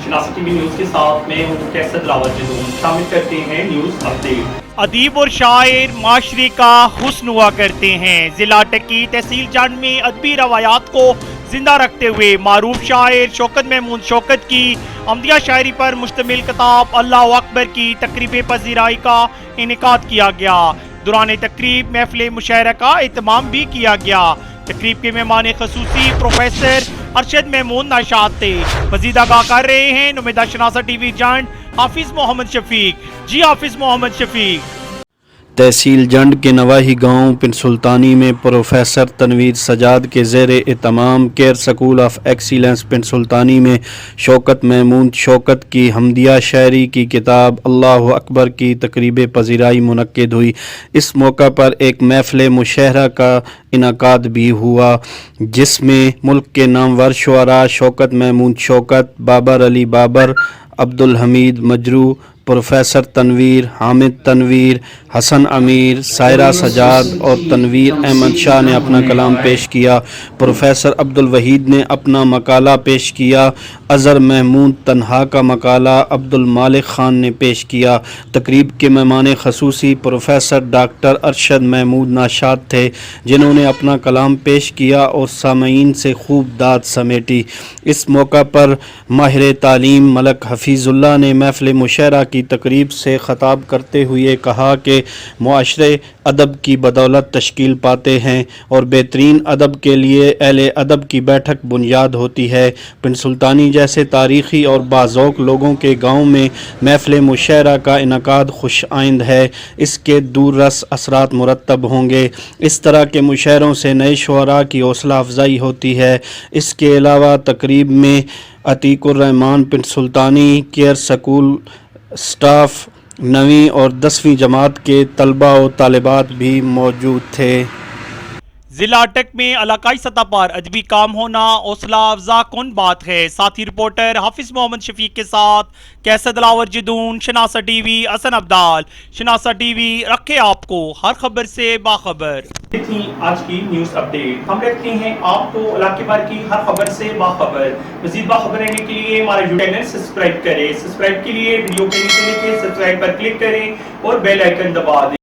شناسا T V news کے ساتھ میں ہوں کیسر دلاور جدون شامل کرتے ہیں نیوز اپڈیٹ۔ ادیب اور شاعر معاشرے کا حسن ہوا کرتے ہیں۔ ضلع اٹک کی تحصیل جنڈ میں ادبی روایات کو زندہ رکھتے ہوئے معروف شاعر شوکت محمود شوکت کی عمدیہ شاعری پر مشتمل کتاب اللہ اکبر کی تقریب پذیرائی کا انعقاد کیا گیا۔ دوران تقریب محفل مشاعرہ کا اہتمام بھی کیا گیا۔ تقریب کے مہمان خصوصی پروفیسر ارشد محمود نشاط تھے۔ مزید آگاہ کر رہے ہیں نمائندہ شناسا ٹی وی جنڈ حافظ محمد شفیق۔ جی حافظ محمد شفیق۔ تحصیل جنڈ کے نواحی گاؤں پن سلطانی میں پروفیسر تنویر سجاد کے زیر اہتمام کیئر سکول آف ایکسیلنس پن سلطانی میں شوکت محمود شوکت کی حمدیہ شاعری کی کتاب اللہ اکبر کی تقریب پذیرائی منعقد ہوئی۔ اس موقع پر ایک محفل مشاعرہ کا انعقاد بھی ہوا جس میں ملک کے نامور شعراء شوکت محمود شوکت، بابر علی بابر، عبدالحمید مجروح، پروفیسر تنویر، حامد تنویر، حسن امیر، سائرہ سجاد اور تنویر احمد شاہ نے اپنا کلام پیش کیا۔ پروفیسر عبدالوحید نے اپنا مقالہ پیش کیا۔ اظہر محمود تنہا کا مقالہ عبدالمالک خان نے پیش کیا۔ تقریب کے مہمان خصوصی پروفیسر ڈاکٹر ارشد محمود نشاط تھے جنہوں نے اپنا کلام پیش کیا اور سامعین سے خوب داد سمیٹی۔ اس موقع پر ماہر تعلیم ملک حفیظ اللہ نے محفل مشاعرہ کی تقریب سے خطاب کرتے ہوئے کہا کہ معاشرے ادب کی بدولت تشکیل پاتے ہیں اور بہترین ادب کے لیے اہل ادب کی بیٹھک بنیاد ہوتی ہے۔ پن سلطانی جیسے تاریخی اور باذوق لوگوں کے گاؤں میں محفل مشاعرہ کا انعقاد خوش آئند ہے۔ اس کے دور رس اثرات مرتب ہوں گے۔ اس طرح کے مشاعروں سے نئے شعراء کی حوصلہ افزائی ہوتی ہے۔ اس کے علاوہ تقریب میں عتیق الرحمان پن سلطانی کیئر سکول سٹاف 9ویں اور 10ویں جماعت کے طلباء و طالبات بھی موجود تھے۔ ضلع اٹک میں علاقائی سطح پر ادبی کام ہونا حوصلہ افزا کن بات ہے۔ ساتھی رپورٹر حافظ محمد شفیق کے ساتھ کیسر دلاور جدون، شناسا ٹی وی، حسن عبدال۔ شناسا ٹی وی رکھے آپ کو ہر خبر سے باخبر۔ یہ تھی آج کی نیوز اپڈیٹ۔ ہم رکھتے ہیں آپ کو علاقے بھر کی ہر خبر سے باخبر۔ مزید باخبر رہنے کے لیے ہمارا یوٹیوب چینل سبسکرائب کریں۔ سبسکرائب کے لیے ویڈیو کے نیچے لکھے سبسکرائب پر کلک کریں اور بیل آئیکن دبا دیں۔